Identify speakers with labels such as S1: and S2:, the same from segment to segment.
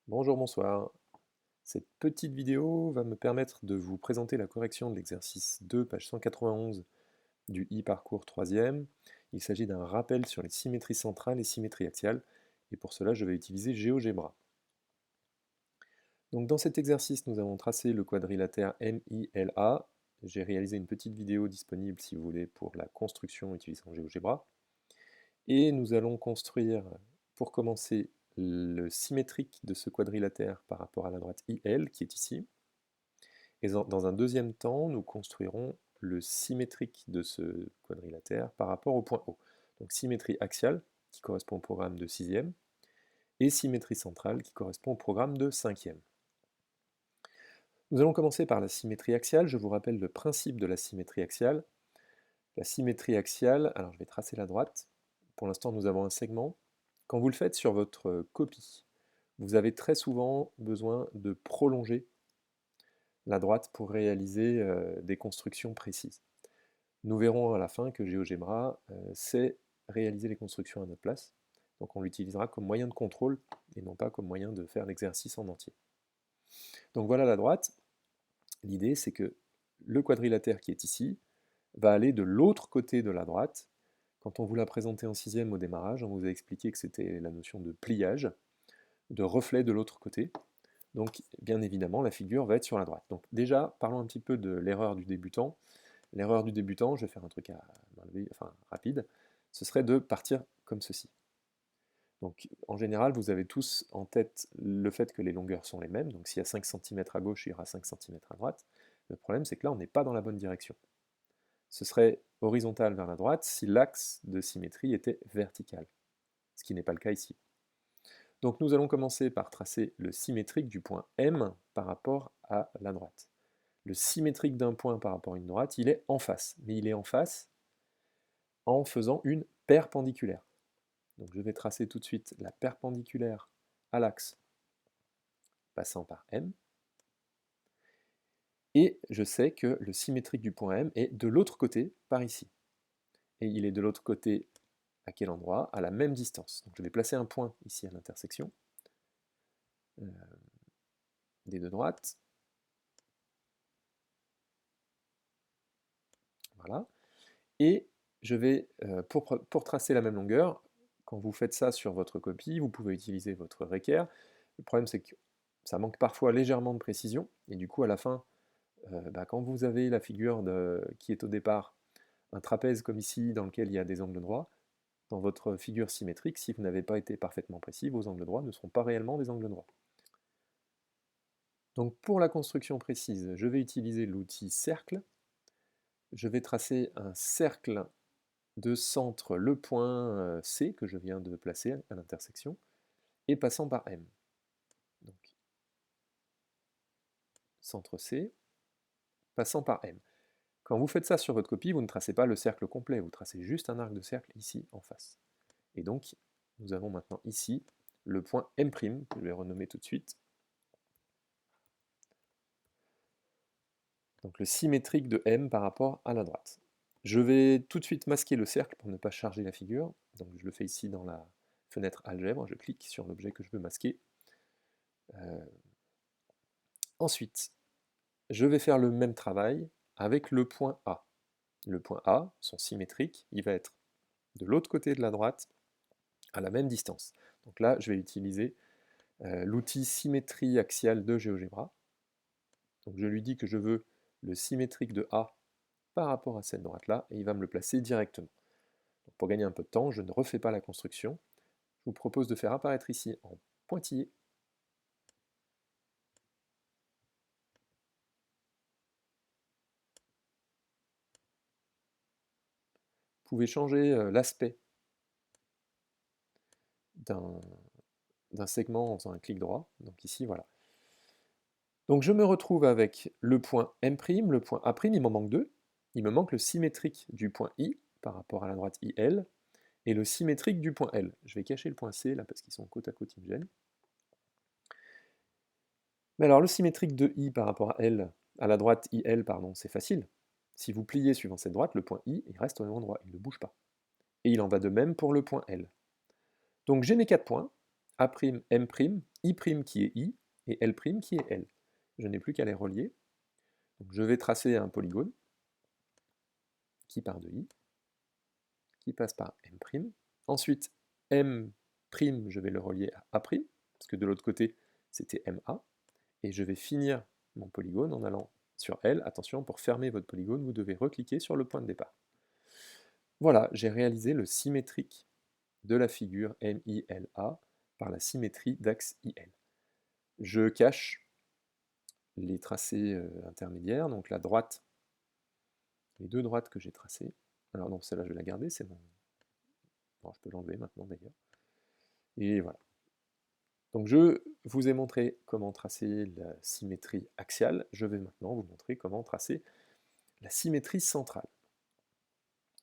S1: Bonjour, bonsoir. Cette petite vidéo va me permettre de vous présenter la correction de l'exercice 2, page 191 du I-parcours 3e. Il s'agit d'un rappel sur les symétries centrales et symétries axiales, et pour cela je vais utiliser GeoGebra. Donc dans cet exercice, nous avons tracé le quadrilatère MILA. J'ai réalisé une petite vidéo disponible si vous voulez pour la construction utilisant GeoGebra. Et nous allons construire, pour commencer, le symétrique de ce quadrilatère par rapport à la droite IL qui est ici. Et dans un deuxième temps, nous construirons le symétrique de ce quadrilatère par rapport au point O. Donc symétrie axiale qui correspond au programme de 6e et symétrie centrale qui correspond au programme de 5e. Nous allons commencer par la symétrie axiale. Je vous rappelle le principe de la symétrie axiale. La symétrie axiale, alors je vais tracer la droite. Pour l'instant, nous avons un segment. Quand vous le faites sur votre copie, vous avez très souvent besoin de prolonger la droite pour réaliser des constructions précises. Nous verrons à la fin que GeoGebra sait réaliser les constructions à notre place, donc on l'utilisera comme moyen de contrôle et non pas comme moyen de faire l'exercice en entier. Donc voilà la droite. L'idée c'est que le quadrilatère qui est ici va aller de l'autre côté de la droite. Quand on vous l'a présenté en 6e au démarrage, on vous a expliqué que c'était la notion de pliage, de reflet de l'autre côté. Donc bien évidemment, la figure va être sur la droite. Donc déjà, parlons un petit peu de l'erreur du débutant. L'erreur du débutant, je vais faire un truc rapide, ce serait de partir comme ceci. Donc en général, vous avez tous en tête le fait que les longueurs sont les mêmes. Donc s'il y a 5 cm à gauche, il y aura 5 cm à droite. Le problème, c'est que là, on n'est pas dans la bonne direction. Ce serait horizontal vers la droite si l'axe de symétrie était vertical, ce qui n'est pas le cas ici. Donc nous allons commencer par tracer le symétrique du point M par rapport à la droite. Le symétrique d'un point par rapport à une droite, il est en face, mais il est en face en faisant une perpendiculaire. Donc je vais tracer tout de suite la perpendiculaire à l'axe passant par M. Et je sais que le symétrique du point M est de l'autre côté, par ici. Et il est de l'autre côté à quel endroit? À la même distance. Donc je vais placer un point ici à l'intersection des deux droites. Voilà. Et je vais, pour tracer la même longueur, quand vous faites ça sur votre copie, vous pouvez utiliser votre réquer. Le problème, c'est que ça manque parfois légèrement de précision, et du coup, à la fin, quand vous avez la figure qui est au départ un trapèze comme ici, dans lequel il y a des angles droits, dans votre figure symétrique, si vous n'avez pas été parfaitement précis, vos angles droits ne seront pas réellement des angles droits. Donc pour la construction précise, je vais utiliser l'outil cercle. Je vais tracer un cercle de centre le point C que je viens de placer à l'intersection et passant par M. Donc, centre C, passant par M. Quand vous faites ça sur votre copie, vous ne tracez pas le cercle complet, vous tracez juste un arc de cercle ici en face. Et donc, nous avons maintenant ici le point M', que je vais renommer tout de suite. Donc le symétrique de M par rapport à la droite. Je vais tout de suite masquer le cercle pour ne pas charger la figure. Donc je le fais ici dans la fenêtre algèbre, je clique sur l'objet que je veux masquer. Ensuite, je vais faire le même travail avec le point A. Le point A, son symétrique, il va être de l'autre côté de la droite, à la même distance. Donc là, je vais utiliser l'outil symétrie axiale de GeoGebra. Donc je lui dis que je veux le symétrique de A par rapport à cette droite-là, et il va me le placer directement. Donc pour gagner un peu de temps, je ne refais pas la construction. Je vous propose de faire apparaître ici en pointillé vous pouvez changer l'aspect d'un segment en faisant un clic droit. Donc ici, voilà. Donc je me retrouve avec le point M', le point A', il m'en manque deux. Il me manque le symétrique du point I par rapport à la droite IL et le symétrique du point L. Je vais cacher le point C là parce qu'ils sont côte à côte, ils me gênent. Mais alors le symétrique de I par rapport à L, à la droite IL, pardon, c'est facile. Si vous pliez suivant cette droite, le point I, il reste au même endroit, il ne bouge pas. Et il en va de même pour le point L. Donc j'ai mes 4 points, A', M', I' qui est I et L' qui est L. Je n'ai plus qu'à les relier. Donc je vais tracer un polygone qui part de I, qui passe par M'. Ensuite, M', je vais le relier à A', parce que de l'autre côté, c'était MA. Et je vais finir mon polygone en allant sur L. Attention, pour fermer votre polygone, vous devez recliquer sur le point de départ. Voilà, j'ai réalisé le symétrique de la figure MILA par la symétrie d'axe IL. Je cache les tracés intermédiaires, donc la droite, les deux droites que j'ai tracées. Alors non, celle-là je vais la garder, c'est mon... Bon, je peux l'enlever maintenant d'ailleurs. Et voilà. Donc je vous ai montré comment tracer la symétrie axiale, je vais maintenant vous montrer comment tracer la symétrie centrale.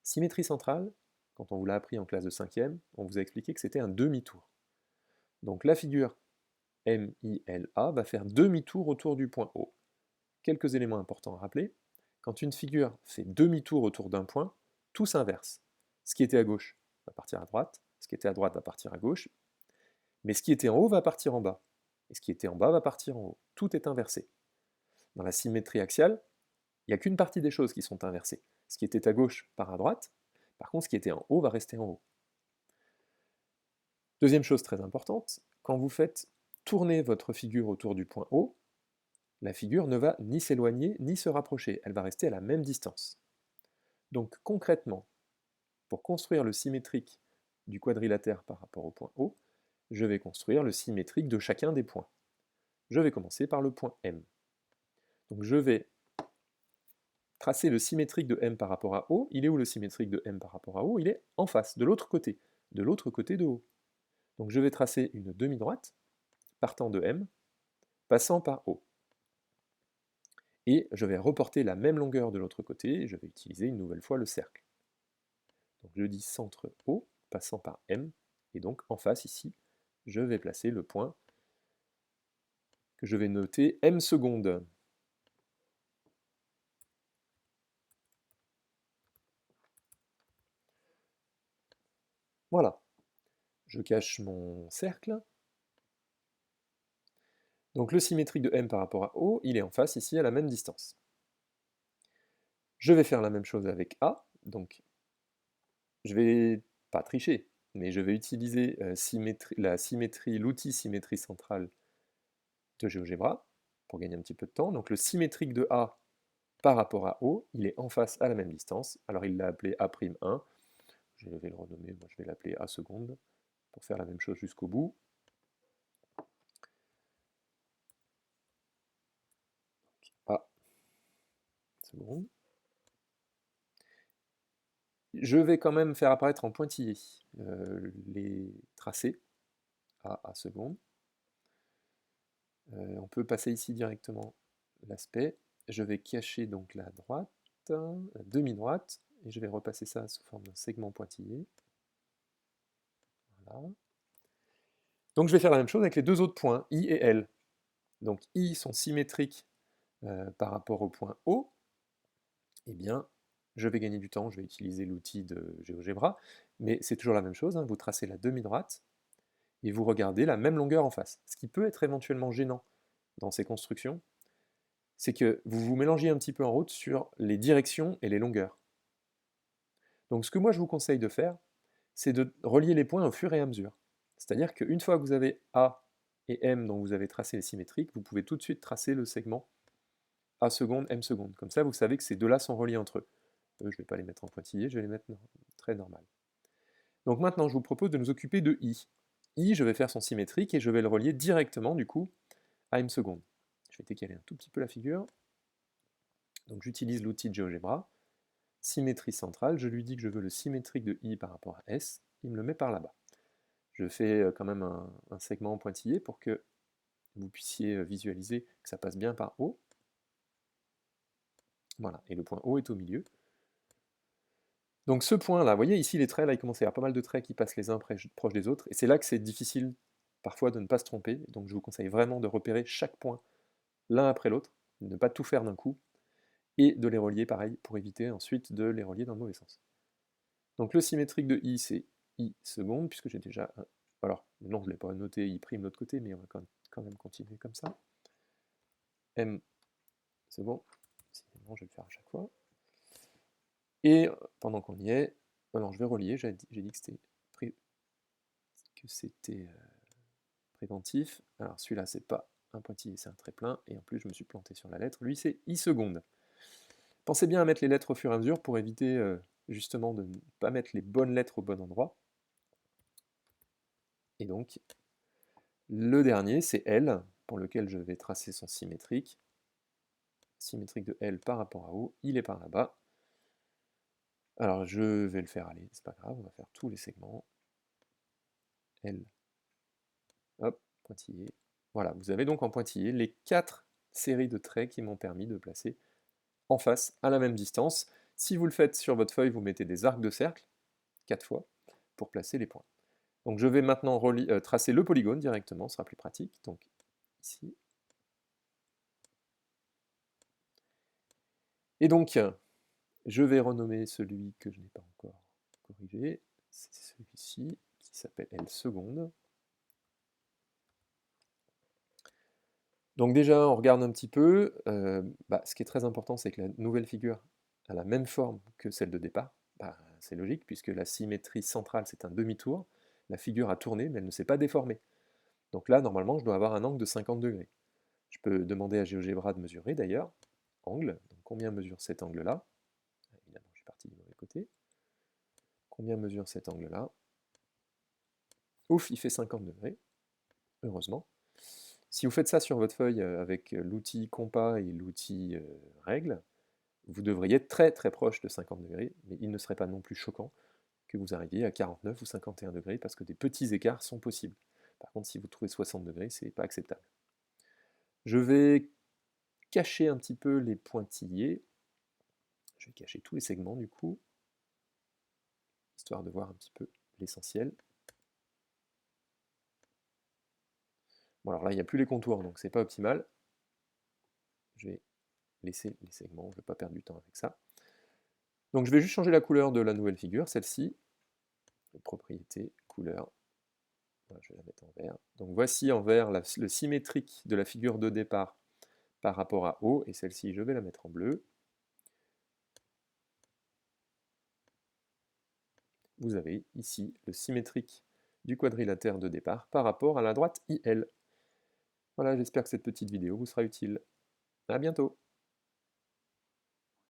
S1: Symétrie centrale, quand on vous l'a appris en classe de 5e, on vous a expliqué que c'était un demi-tour. Donc la figure MILA va faire demi-tour autour du point O. Quelques éléments importants à rappeler. Quand une figure fait demi-tour autour d'un point, tout s'inverse. Ce qui était à gauche va partir à droite, ce qui était à droite va partir à gauche, mais ce qui était en haut va partir en bas, et ce qui était en bas va partir en haut. Tout est inversé. Dans la symétrie axiale, il n'y a qu'une partie des choses qui sont inversées. Ce qui était à gauche part à droite, par contre ce qui était en haut va rester en haut. Deuxième chose très importante, quand vous faites tourner votre figure autour du point O, la figure ne va ni s'éloigner ni se rapprocher, elle va rester à la même distance. Donc concrètement, pour construire le symétrique du quadrilatère par rapport au point O, je vais construire le symétrique de chacun des points. Je vais commencer par le point M. Donc je vais tracer le symétrique de M par rapport à O. Il est où le symétrique de M par rapport à O? Il est en face, de l'autre côté de O. Donc je vais tracer une demi-droite partant de M, passant par O. Et je vais reporter la même longueur de l'autre côté, et je vais utiliser une nouvelle fois le cercle. Donc je dis centre O, passant par M, et donc en face ici, je vais placer le point que je vais noter M secondes. Voilà. Je cache mon cercle. Donc le symétrique de M par rapport à O, il est en face ici à la même distance. Je vais faire la même chose avec A, donc je vais pas tricher, mais je vais utiliser l'outil symétrie centrale de GeoGebra pour gagner un petit peu de temps. Donc le symétrique de A par rapport à O, il est en face à la même distance. Alors il l'a appelé A'1, je vais le renommer, moi je vais l'appeler A seconde, pour faire la même chose jusqu'au bout. A seconde. Je vais quand même faire apparaître en pointillé les tracés A seconde. On peut passer ici directement l'aspect. Je vais cacher donc la droite, la demi-droite, et je vais repasser ça sous forme d'un segment pointillé. Voilà. Donc je vais faire la même chose avec les deux autres points, I et L. Donc I sont symétriques par rapport au point O. Eh bien, je vais gagner du temps, je vais utiliser l'outil de GeoGebra, mais c'est toujours la même chose, hein, vous tracez la demi-droite, et vous regardez la même longueur en face. Ce qui peut être éventuellement gênant dans ces constructions, c'est que vous vous mélangez un petit peu en route sur les directions et les longueurs. Donc ce que moi je vous conseille de faire, c'est de relier les points au fur et à mesure. C'est-à-dire qu'une fois que vous avez A et M dont vous avez tracé les symétriques, vous pouvez tout de suite tracer le segment A seconde, M seconde. Comme ça, vous savez que ces deux-là sont reliés entre eux. Je ne vais pas les mettre en pointillé, je vais les mettre très normal. Donc maintenant, je vous propose de nous occuper de I. I, je vais faire son symétrique et je vais le relier directement, du coup, à M seconde. Je vais décaler un tout petit peu la figure. Donc j'utilise l'outil de GeoGebra. Symétrie centrale, je lui dis que je veux le symétrique de I par rapport à S, il me le met par là-bas. Je fais quand même un segment pointillé pour que vous puissiez visualiser que ça passe bien par O. Voilà, et le point O est au milieu. Donc ce point-là, vous voyez ici les traits, là il commence à y avoir pas mal de traits qui passent les uns proches des autres, et c'est là que c'est difficile parfois de ne pas se tromper, donc je vous conseille vraiment de repérer chaque point l'un après l'autre, de ne pas tout faire d'un coup, et de les relier pareil pour éviter ensuite de les relier dans le mauvais sens. Donc le symétrique de I, c'est I seconde, puisque j'ai déjà un... Alors, Non, je ne l'ai pas noté I' de l'autre côté, mais on va quand même continuer comme ça. M, c'est bon. Sinon, je vais le faire à chaque fois. Et pendant qu'on y est, alors je vais relier, j'ai dit que c'était préventif. Alors celui-là, c'est pas un pointillé, c'est un trait plein, et en plus je me suis planté sur la lettre. Lui, c'est I seconde. Pensez bien à mettre les lettres au fur et à mesure pour éviter justement de ne pas mettre les bonnes lettres au bon endroit. Et donc, le dernier, c'est L, pour lequel je vais tracer son symétrique. Symétrique de L par rapport à O, il est par là-bas. Alors je vais le faire aller, c'est pas grave, on va faire tous les segments. L, hop, pointillé. Voilà, vous avez donc en pointillé les 4 séries de traits qui m'ont permis de placer en face à la même distance. Si vous le faites sur votre feuille, vous mettez des arcs de cercle, 4 fois, pour placer les points. Donc je vais maintenant tracer le polygone directement, ce sera plus pratique. Donc ici. Et donc, je vais renommer celui que je n'ai pas encore corrigé. C'est celui-ci, qui s'appelle L seconde. Donc déjà, on regarde un petit peu. Ce qui est très important, c'est que la nouvelle figure a la même forme que celle de départ. C'est logique, puisque la symétrie centrale, c'est un demi-tour. La figure a tourné, mais elle ne s'est pas déformée. Donc là, normalement, je dois avoir un angle de 50 degrés. Je peux demander à GeoGebra de mesurer, d'ailleurs. Angle, donc combien mesure cet angle-là? Évidemment, je suis parti du mauvais côté. Combien mesure cet angle-là? Ouf, il fait 50 degrés, heureusement. Si vous faites ça sur votre feuille avec l'outil compas et l'outil règle, vous devriez être très très proche de 50 degrés, mais il ne serait pas non plus choquant que vous arriviez à 49 ou 51 degrés, parce que des petits écarts sont possibles. Par contre, si vous trouvez 60 degrés, c'est pas acceptable. Je vais cacher un petit peu les pointillés. Je vais cacher tous les segments du coup, histoire de voir un petit peu l'essentiel. Bon, alors là, il n'y a plus les contours, donc c'est pas optimal. Je vais laisser les segments, je ne vais pas perdre du temps avec ça. Donc je vais juste changer la couleur de la nouvelle figure, celle-ci. Propriété, couleur. Voilà, je vais la mettre en vert. Donc voici en vert le symétrique de la figure de départ par rapport à O, et celle-ci, je vais la mettre en bleu. Vous avez ici le symétrique du quadrilatère de départ par rapport à la droite IL. Voilà, j'espère que cette petite vidéo vous sera utile. À bientôt.